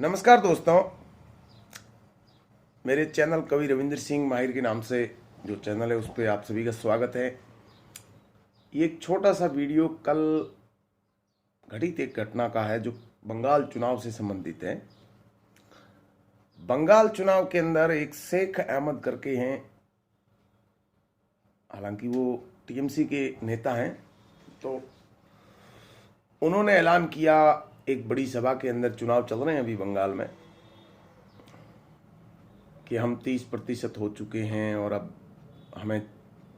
नमस्कार दोस्तों, मेरे चैनल कवि रविंद्र सिंह माहिर के नाम से जो चैनल है उस पर आप सभी का स्वागत है। ये एक छोटा सा वीडियो कल घटित एक घटना का है जो बंगाल चुनाव से संबंधित है। बंगाल चुनाव के अंदर एक शेख अहमद करके हैं, हालांकि वो टीएमसी के नेता हैं, तो उन्होंने ऐलान किया एक बड़ी सभा के अंदर, चुनाव चल रहे हैं अभी बंगाल में, कि हम 30% हो चुके हैं और अब हमें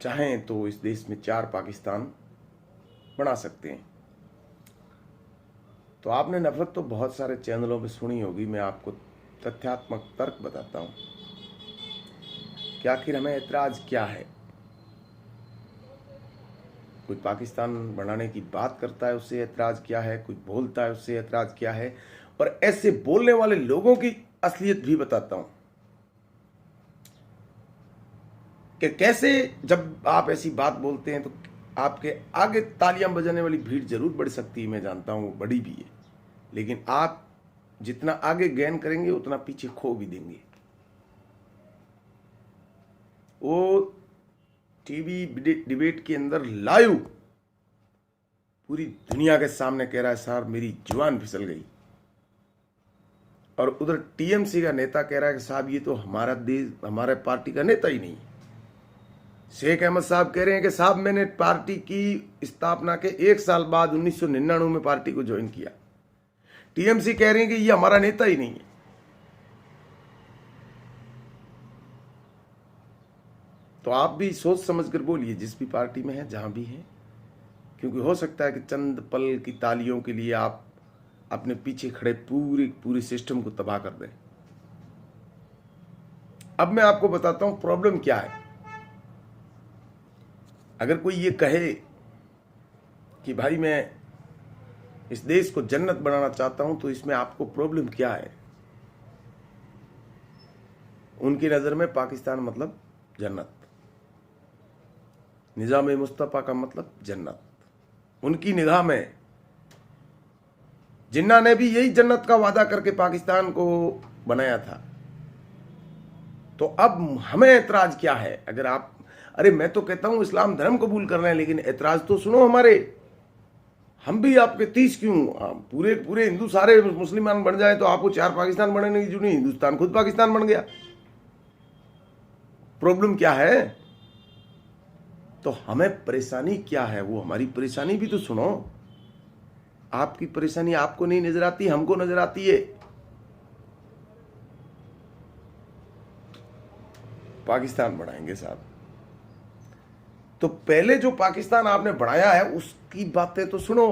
चाहें तो इस देश में 4 पाकिस्तान बना सकते हैं। तो आपने नफरत तो बहुत सारे चैनलों पे सुनी होगी, मैं आपको तथ्यात्मक तर्क बताता हूं कि आखिर हमें ऐतराज क्या है। कोई पाकिस्तान बनाने की बात करता है उससे ऐतराज क्या है, कोई बोलता है उससे ऐतराज क्या है, और ऐसे बोलने वाले लोगों की असलियत भी बताता हूं कि कैसे जब आप ऐसी बात बोलते हैं तो आपके आगे तालियां बजाने वाली भीड़ जरूर बढ़ सकती है, मैं जानता हूं वो बड़ी भी है, लेकिन आप जितना आगे गेन करेंगे उतना पीछे खो भी देंगे। वो टीवी डिबेट के अंदर लाइव पूरी दुनिया के सामने कह रहा है साहब मेरी जुबान फिसल गई, और उधर टीएमसी का नेता कह रहा है कि साहब ये तो हमारा देश, हमारे पार्टी का नेता ही नहीं। शेख अहमद साहब कह रहे हैं कि साहब मैंने पार्टी की स्थापना के 1 साल बाद 1999 में पार्टी को ज्वाइन किया। टीएमसी कह रहे हैं कि ये हमारा नेता ही नहीं है। तो आप भी सोच समझ कर बोलिए, जिस भी पार्टी में है, जहां भी है, क्योंकि हो सकता है कि चंद पल की तालियों के लिए आप अपने पीछे खड़े पूरे सिस्टम को तबाह कर दें। अब मैं आपको बताता हूं प्रॉब्लम क्या है। अगर कोई ये कहे कि भाई मैं इस देश को जन्नत बनाना चाहता हूं, तो इसमें आपको प्रॉब्लम क्या है? उनकी नजर में पाकिस्तान मतलब जन्नत, निजाम-ए मुस्तफा का मतलब जन्नत। उनकी निगाह में जिन्ना ने भी यही जन्नत का वादा करके पाकिस्तान को बनाया था। तो अब हमें ऐतराज क्या है? अगर आप, अरे मैं तो कहता हूं इस्लाम धर्म कबूल कर रहे हैं, लेकिन ऐतराज तो सुनो हमारे। हम भी आपके 30 क्यों, पूरे हिंदू सारे मुसलमान बन जाए तो आपको 4 पाकिस्तान बनने की जरूरत नहीं, हिंदुस्तान खुद पाकिस्तान बन गया। प्रॉब्लम क्या है? तो हमें परेशानी क्या है, वो हमारी परेशानी भी तो सुनो। आपकी परेशानी आपको नहीं नजर आती, हमको नजर आती है। पाकिस्तान बढ़ाएंगे साहब, तो पहले जो पाकिस्तान आपने बढ़ाया है उसकी बातें तो सुनो,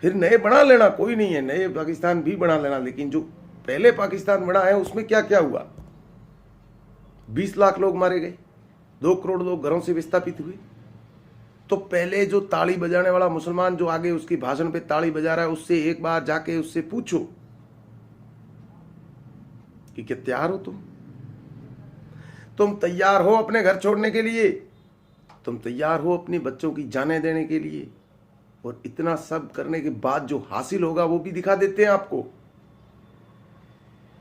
फिर नए बना लेना, कोई नहीं है, नए पाकिस्तान भी बना लेना, लेकिन जो पहले पाकिस्तान बना है उसमें क्या क्या हुआ? 20 लाख लोग मारे गए, 2 करोड़ लोग घरों से विस्थापित हुए। तो पहले जो ताली बजाने वाला मुसलमान जो आगे उसकी भाषण पे ताली बजा रहा है, उससे एक बार जाके उससे पूछो कि क्या तैयार हो तुम तैयार हो अपने घर छोड़ने के लिए? तुम तैयार हो अपने बच्चों की जानें देने के लिए? और इतना सब करने के बाद जो हासिल होगा वो भी दिखा देते हैं आपको,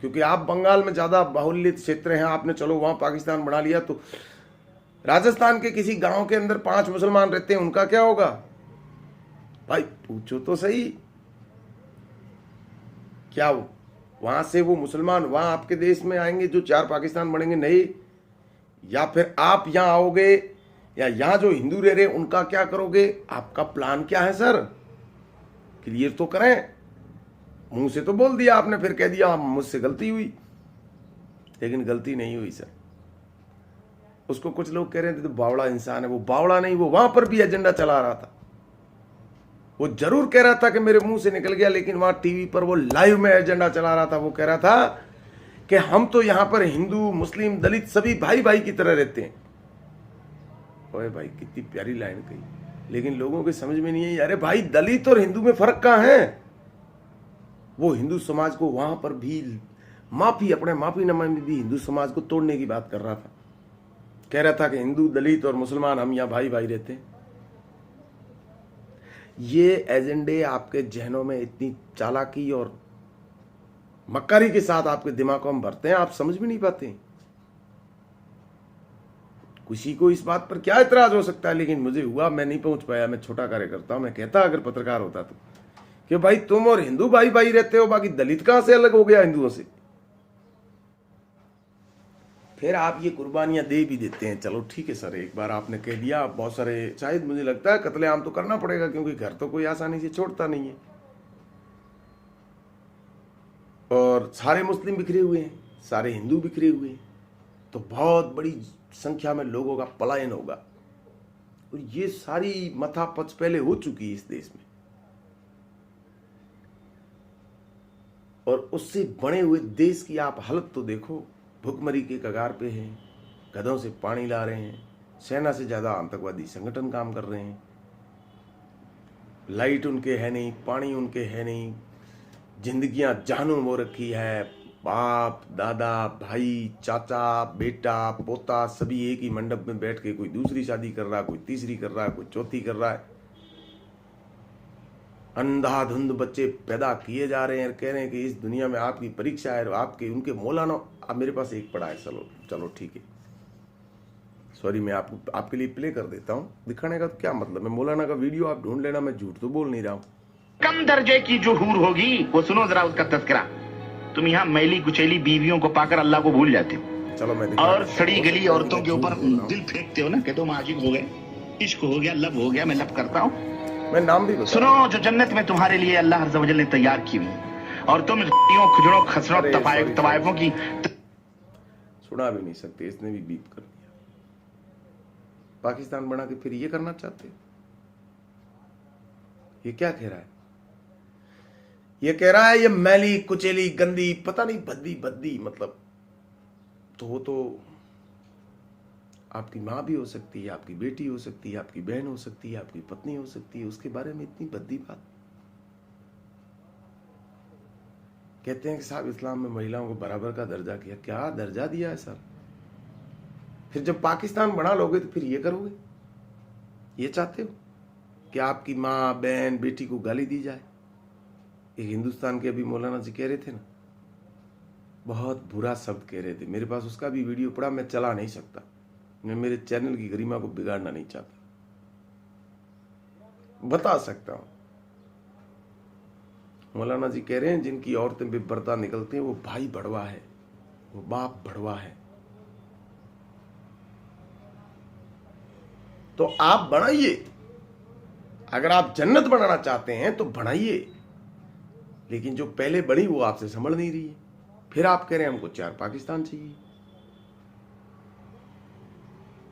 क्योंकि आप बंगाल में ज्यादा बाहुल्य क्षेत्र हैं, आपने चलो वहां पाकिस्तान बना लिया, तो राजस्थान के किसी गांव के अंदर 5 मुसलमान रहते हैं, उनका क्या होगा? भाई पूछो तो सही। क्या वहां से वो मुसलमान वहां आपके देश में आएंगे जो 4 पाकिस्तान बनेंगे? नहीं। या फिर आप यहां आओगे, या यहां जो हिंदू रह रहे हैं उनका क्या करोगे? आपका प्लान क्या है सर? क्लियर तो करें। मुंह से तो बोल दिया आपने, फिर कह दिया मुझसे गलती हुई, लेकिन गलती नहीं हुई सर। उसको कुछ लोग कह रहे थे तो बावड़ा इंसान है। वो बावड़ा नहीं, वो वहां पर भी एजेंडा चला रहा था। वो जरूर कह रहा था कि मेरे मुंह से निकल गया, लेकिन वहां टीवी पर वो लाइव में एजेंडा चला रहा था। वो कह रहा था कि हम तो यहां पर हिंदू मुस्लिम दलित सभी भाई भाई की तरह रहते हैं। ओए भाई कितनी प्यारी लाइन कही, लेकिन लोगों के समझ में नहीं है। अरे भाई दलित और हिंदू में फर्क कहां है? वो हिंदू समाज को वहां पर भी अपने माफीनामा में भी हिंदू समाज को तोड़ने की बात कर रहा था। कह रहा था कि हिंदू दलित और मुसलमान हम यहां भाई भाई रहते हैं। ये एजेंडे आपके जहनों में इतनी चालाकी और मक्कारी के साथ आपके दिमाग को हम भरते हैं, आप समझ भी नहीं पाते। किसी को इस बात पर क्या इतराज हो सकता है, लेकिन मुझे हुआ, मैं नहीं पहुंच पाया, मैं छोटा कार्यकर्ता हूं। मैं कहता अगर पत्रकार होता तो कि भाई तुम और हिंदू भाई भाई रहते हो, बाकी दलित कहां से अलग हो गया हिंदुओं से। फिर आप ये कुर्बानियां दे भी देते हैं। चलो ठीक है सर, एक बार आपने कह दिया, बहुत सारे, शायद मुझे लगता है कत्लेआम तो करना पड़ेगा, क्योंकि घर तो कोई आसानी से छोड़ता नहीं है, और सारे मुस्लिम बिखरे हुए हैं, सारे हिंदू बिखरे हुए हैं, तो बहुत बड़ी संख्या में लोगों का पलायन होगा। और ये सारी मथापच पहले हो चुकी है इस देश में, और उससे बने हुए देश की आप हालत तो देखो। भुखमरी के कगार पे हैं, गधों से पानी ला रहे हैं, सेना से ज्यादा आतंकवादी संगठन काम कर रहे हैं, लाइट उनके है नहीं, पानी उनके है नहीं, जिंदगियां जहन्नुम हो रखी है। बाप दादा भाई चाचा बेटा पोता सभी एक ही मंडप में बैठ के, कोई दूसरी शादी कर रहा है, कोई तीसरी कर रहा है, कोई चौथी कर रहा है। अंधाधुंध बच्चे पैदा किए जा रहे हैं, कह रहे हैं कि इस दुनिया में आपकी परीक्षा है, आपके उनके मौलाना। अब मेरे पास एक पड़ा है, चलो ठीक है, सॉरी, मैं आपके लिए प्ले कर देता हूँ। दिखाने का तो क्या मतलब है, मौलाना का वीडियो आप ढूंढ लेना, मैं झूठ तो बोल नहीं रहा हूँ। कम दर्जे की जो हूर होगी वो सुनो जरा उसका तस्करा। तुम यहाँ मैली कुचैली बीवियों को पाकर अल्लाह को भूल जाते हो, चलो मैं और सड़ी गली औरतों के ऊपर दिल फेंकते हो ना कि तुम आशिक हो गए, इश्क हो गया, लब हो गया, मैं लब करता हूँ। मैं नाम भी सुनो, जो जन्नत में तुम्हारे लिए अल्लाह अज़्ज़ व जल ने तैयार की हुई, और तुम खुजड़ों खसरों तवाइफों की सुना भी नहीं सकते, इसने भी बीप कर दिया। पाकिस्तान बना के फिर ये करना चाहते हो? ये क्या कह रहा है? ये कह रहा है ये मैली कुचेली गंदी, पता नहीं भद्दी भद्दी, मतलब तो वो तो आपकी माँ भी हो सकती है, आपकी बेटी हो सकती है, आपकी बहन हो सकती है, आपकी पत्नी हो सकती है, उसके बारे में इतनी भद्दी बात। कहते हैं कि साहब इस्लाम में महिलाओं को बराबर का दर्जा किया। क्या दर्जा दिया है सर? फिर जब पाकिस्तान बना लोगे तो फिर ये करोगे? ये चाहते हो कि आपकी माँ बहन बेटी को गाली दी जाए? एक हिंदुस्तान के अभी मौलाना जी कह रहे थे ना, बहुत बुरा शब्द कह रहे थे, मेरे पास उसका भी वीडियो पड़ा, मैं चला नहीं सकता, मैं मेरे चैनल की गरिमा को बिगाड़ना नहीं चाहता, बता सकता हूं। मौलाना जी कह रहे हैं जिनकी औरतें बेपर्दा निकलती हैं वो भाई भड़वा है, वो बाप भड़वा है। तो आप बनाइए, अगर आप जन्नत बनाना चाहते हैं तो बनाइए, लेकिन जो पहले बनी वो आपसे संभल नहीं रही है। फिर आप कह रहे हैं हमको 4 पाकिस्तान चाहिए।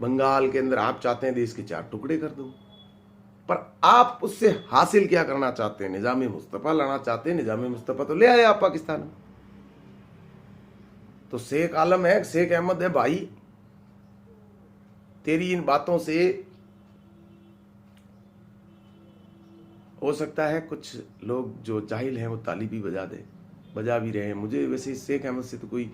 बंगाल के अंदर आप चाहते हैं देश के 4 टुकड़े कर दो, पर आप उससे हासिल क्या करना चाहते हैं? निजाम मुस्तफा लाना चाहते हैं। निजाम मुस्तफा तो ले आए आप पाकिस्तान में, तो शेख आलम है, शेख अहमद है, भाई तेरी इन बातों से हो सकता है कुछ लोग जो जाहिल हैं वो ताली भी बजा भी रहे हैं। मुझे वैसे शेख अहमद से तो कोई,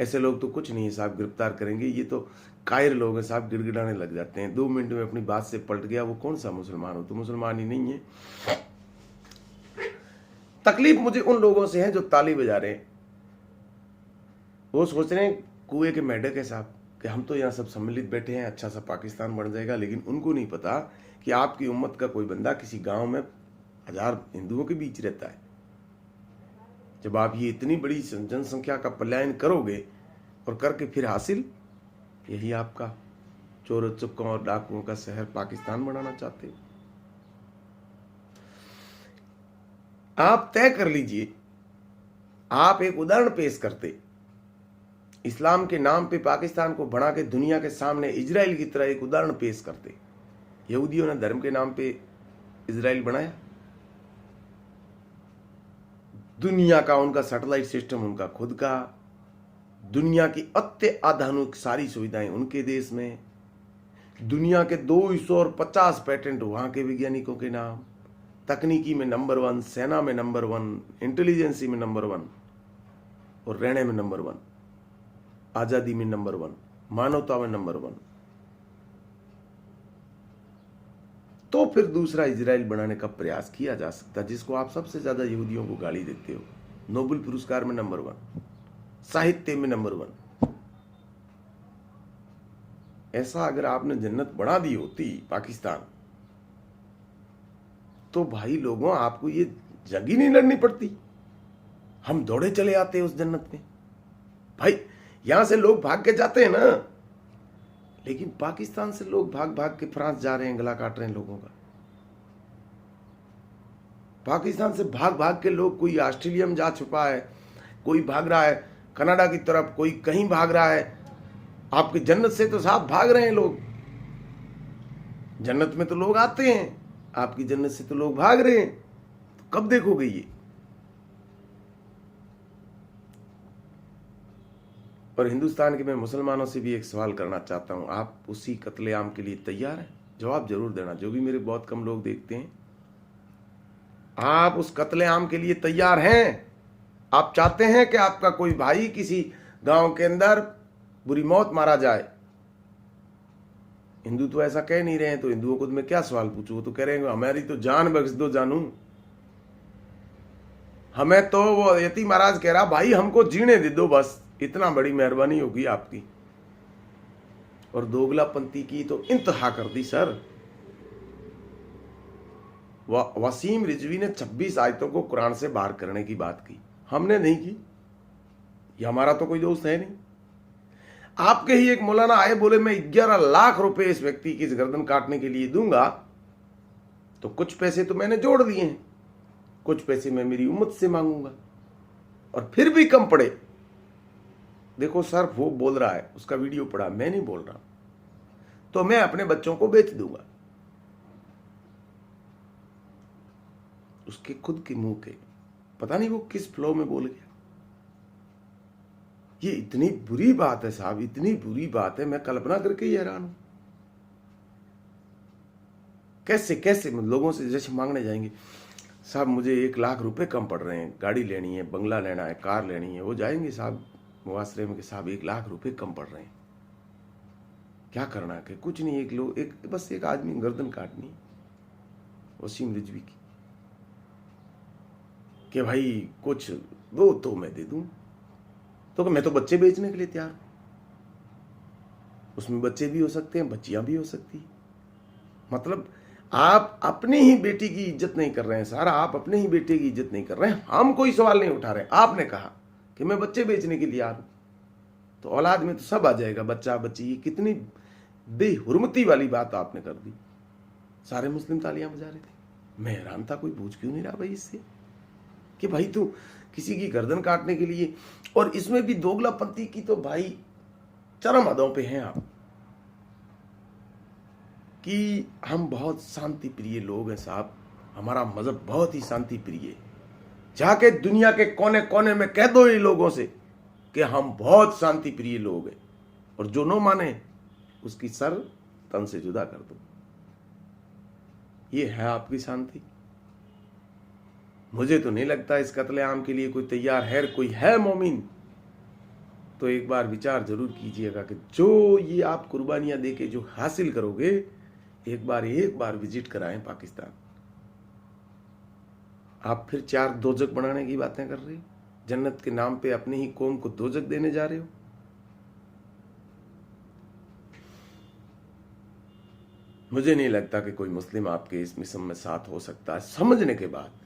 ऐसे लोग तो कुछ नहीं है साहब, गिरफ्तार करेंगे, ये तो कायर लोग हैं साहब, गिड़गिड़ाने लग जाते हैं, 2 मिनट में अपनी बात से पलट गया, वो कौन सा मुसलमान हो? तो मुसलमान ही नहीं है। तकलीफ मुझे उन लोगों से है जो ताली बजा रहे हैं, वो सोच रहे हैं कुएं के मेंढक है साहब कि हम तो यहाँ सब सम्मिलित बैठे हैं, अच्छा सा पाकिस्तान बन जाएगा, लेकिन उनको नहीं पता कि आपकी उम्मत का कोई बंदा किसी गांव में 1000 हिंदुओं के बीच रहता है। जब आप ये इतनी बड़ी जनसंख्या का पलायन करोगे और करके फिर हासिल यही आपका चोरों चुक्कों और डाकुओं का शहर पाकिस्तान बनाना चाहते हो। आप तय कर लीजिए, आप एक उदाहरण पेश करते, इस्लाम के नाम पे पाकिस्तान को बना के दुनिया के सामने इजराइल की तरह एक उदाहरण पेश करते। यहूदियों ने धर्म के नाम पे इजराइल बनाया, दुनिया का उनका सैटेलाइट सिस्टम उनका खुद का, दुनिया की अत्याधुनिक सारी सुविधाएं उनके देश में, दुनिया के 250 पैटेंट वहां के वैज्ञानिकों के नाम, तकनीकी में नंबर 1, सेना में नंबर 1, इंटेलिजेंसी में नंबर 1, और रहने में नंबर 1, आजादी में नंबर 1, मानवता में नंबर 1। तो फिर दूसरा इजराइल बनाने का प्रयास किया जा सकता, जिसको आप सबसे ज्यादा यहूदियों को गाली देते हो, नोबेल पुरस्कार में नंबर 1, साहित्य में नंबर 1। ऐसा अगर आपने जन्नत बना दी होती पाकिस्तान, तो भाई लोगों आपको ये जंग ही नहीं लड़नी पड़ती, हम दौड़े चले आते उस जन्नत में। भाई यहां से लोग भाग के जाते हैं ना, लेकिन पाकिस्तान से लोग भाग भाग के फ्रांस जा रहे हैं, गला काट रहे हैं लोगों का। पाकिस्तान से भाग भाग के लोग, कोई ऑस्ट्रेलिया में जा छुपा है, कोई भाग रहा है कनाडा की तरफ, कोई कहीं भाग रहा है। आपकी जन्नत से तो साफ भाग रहे हैं लोग। जन्नत में तो लोग आते हैं, आपकी जन्नत से तो लोग भाग रहे हैं। तो कब देखोगे ये? और हिंदुस्तान के मैं मुसलमानों से भी एक सवाल करना चाहता हूं, आप उसी कत्लेआम के लिए तैयार हैं? जवाब जरूर देना, जो भी मेरे बहुत कम लोग देखते हैं। आप उस कत्लेआम के लिए तैयार हैं? आप चाहते हैं कि आपका कोई भाई किसी गांव के अंदर बुरी मौत मारा जाए? हिंदू तो ऐसा कह नहीं रहे हैं, तो हिंदुओं को तो मैं क्या सवाल पूछूं? वो तो कह रहे हैं हमारी तो जान बख्श दो जानू। हमें तो वो यती महाराज कह रहा भाई हमको जीने दे दो, बस इतना बड़ी मेहरबानी होगी आपकी। और दोगलापंथी की तो इंतहा कर दी सर। वसीम रिजवी ने 26 आयतों को कुरान से बाहर करने की बात की, हमने नहीं की। ये हमारा तो कोई दोस्त है नहीं। आपके ही एक मौलाना आए, बोले मैं 11 लाख रुपए इस व्यक्ति की गर्दन काटने के लिए दूंगा। तो कुछ पैसे तो मैंने जोड़ दिए हैं, कुछ पैसे मैं मेरी उम्मत से मांगूंगा, और फिर भी कम पड़े। देखो सर, वो बोल रहा है, उसका वीडियो पड़ा, मैं नहीं बोल रहा, तो मैं अपने बच्चों को बेच दूंगा। उसके खुद के मुंह के, पता नहीं वो किस फ्लो में बोल गया। ये इतनी बुरी बात है साहब, इतनी बुरी बात है, मैं कल्पना करके ही हैरान हूं। कैसे कैसे लोगों से जैसे मांगने जाएंगे, साहब मुझे 1 लाख रुपए कम पड़ रहे हैं, गाड़ी लेनी है, बंगला लेना है, कार लेनी है। वो जाएंगे साहब मुआसरे में कि साहब 1 लाख रुपए कम पड़ रहे हैं, क्या करना है? कि कुछ नहीं, बस एक आदमी गर्दन काटनी, वसीम रिजवी की, कि भाई कुछ दो तो मैं दे दूं। तो मैं तो बच्चे बेचने के लिए तैयार हूं। उसमें बच्चे भी हो सकते हैं, बच्चियां भी हो सकती है। मतलब आप अपनी ही बेटी की इज्जत नहीं कर रहे हैं सर, आप अपने ही बेटे की इज्जत नहीं कर रहे हैं। हम कोई सवाल नहीं उठा रहे। आपने कहा कि मैं बच्चे बेचने के लिए आ रहा हूं, तो औलाद में तो सब आ जाएगा, बच्चा बच्ची। ये कितनी बेहुरमती वाली बात आपने कर दी। सारे मुस्लिम तालियां बजा रहे थे। मैं हैरान था, कोई पूछ क्यों नहीं रहा भाई इससे, कि भाई तू किसी की गर्दन काटने के लिए। और इसमें भी दोगलापंथी की तो भाई चरम हदों पे हैं आप, कि हम बहुत शांति प्रिय लोग हैं साहब, हमारा मजहब बहुत ही शांति प्रिय है। जाके दुनिया के कोने कोने में कह दो ये लोगों से कि हम बहुत शांति प्रिय लोग हैं, और जो न माने उसकी सर तन से जुदा कर दो। ये है आपकी शांति? मुझे तो नहीं लगता इस कत्लेआम के लिए कोई तैयार है। कोई है मोमिन तो एक बार विचार जरूर कीजिएगा कि जो ये आप कुर्बानियां देके जो हासिल करोगे, एक बार विजिट कराएं पाकिस्तान। आप फिर 4 दोजक बनाने की बातें कर रहे हो, जन्नत के नाम पे अपनी ही कौम को दोजक देने जा रहे हो। मुझे नहीं लगता कि कोई मुस्लिम आपके इस मिशन में साथ हो सकता है। समझने के बाद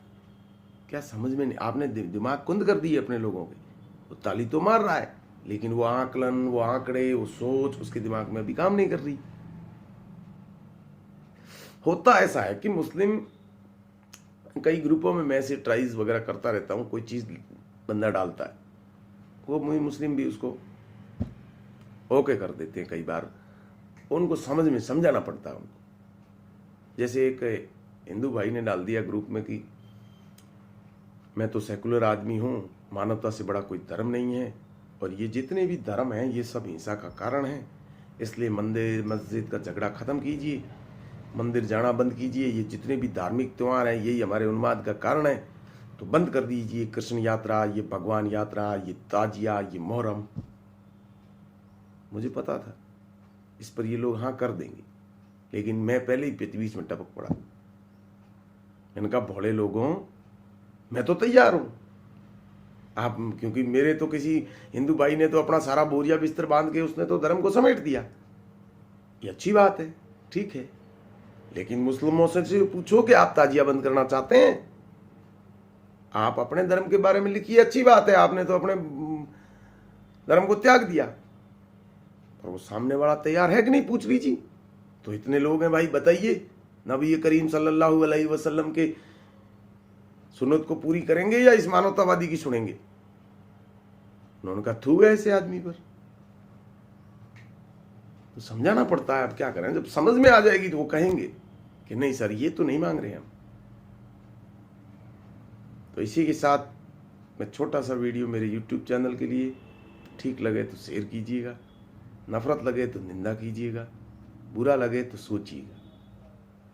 क्या समझ में नहीं, आपने दिमाग कुंद कर दिए अपने लोगों के। वो ताली तो मार रहा है, लेकिन वो आकलन, वो आंकड़े, वो सोच उसके दिमाग में अभी काम नहीं कर रही। होता ऐसा है कि मुस्लिम कई ग्रुपों में मैं ऐसे ट्राइज वगैरह करता रहता हूं, कोई चीज बंदा डालता है, वो मुस्लिम भी उसको ओके कर देते हैं। कई बार उनको समझाना पड़ता है उनको। जैसे एक हिंदू भाई ने डाल दिया ग्रुप में कि मैं तो सेकुलर आदमी हूं, मानवता से बड़ा कोई धर्म नहीं है, और ये जितने भी धर्म हैं ये सब हिंसा का कारण है, इसलिए मंदिर मस्जिद का झगड़ा खत्म कीजिए, मंदिर जाना बंद कीजिए, ये जितने भी धार्मिक त्यौहार हैं यही हमारे उन्माद का कारण है, तो बंद कर दीजिए। कृष्ण यात्रा, ये भगवान यात्रा, ये ताजिया, ये मोहर्रम। मुझे पता था इस पर ये लोग हाँ कर देंगे, लेकिन मैं पहले ही बीच में टपक पड़ा। इनका भोले लोगों, मैं तो तैयार हूं, आप, क्योंकि मेरे तो किसी हिंदू भाई ने तो अपना सारा बोरिया बिस्तर बांध के उसने तो धर्म को समेट दिया, ये अच्छी बात है, ठीक है। लेकिन मुस्लिमों से पूछो कि आप ताजिया बंद करना चाहते हैं, आप अपने धर्म के बारे में लिखिए, अच्छी बात है, आपने तो अपने धर्म को त्याग दिया, पर वो सामने वाला तैयार है कि नहीं, पूछ लीजिए। तो इतने लोग हैं भाई, बताइए, नबी करीम सल्लल्लाहु अलैहि वसल्लम के सुन्नत को पूरी करेंगे या इस मानवतावादी की सुनेंगे? उन्होंने कहा थू है ऐसे आदमी पर। तो समझाना पड़ता है, अब क्या करें, जब समझ में आ जाएगी तो वो कहेंगे कि नहीं सर ये तो नहीं मांग रहे हम। तो इसी के साथ मैं छोटा सा वीडियो मेरे YouTube चैनल के लिए, ठीक लगे तो शेयर कीजिएगा, नफरत लगे तो निंदा कीजिएगा, बुरा लगे तो सोचिएगा,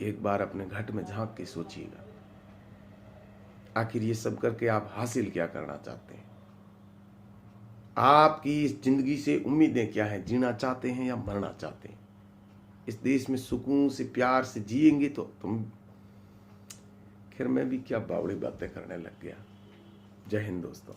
एक बार अपने घट में झांक के सोचिएगा, आखिर ये सब करके आप हासिल क्या करना चाहते हैं? आपकी इस जिंदगी से उम्मीदें क्या हैं? जीना चाहते हैं या मरना चाहते हैं? इस देश में सुकून से प्यार से जिएंगे तो तुम, खैर मैं भी क्या बावड़ी बातें करने लग गया। जय हिंद दोस्तों।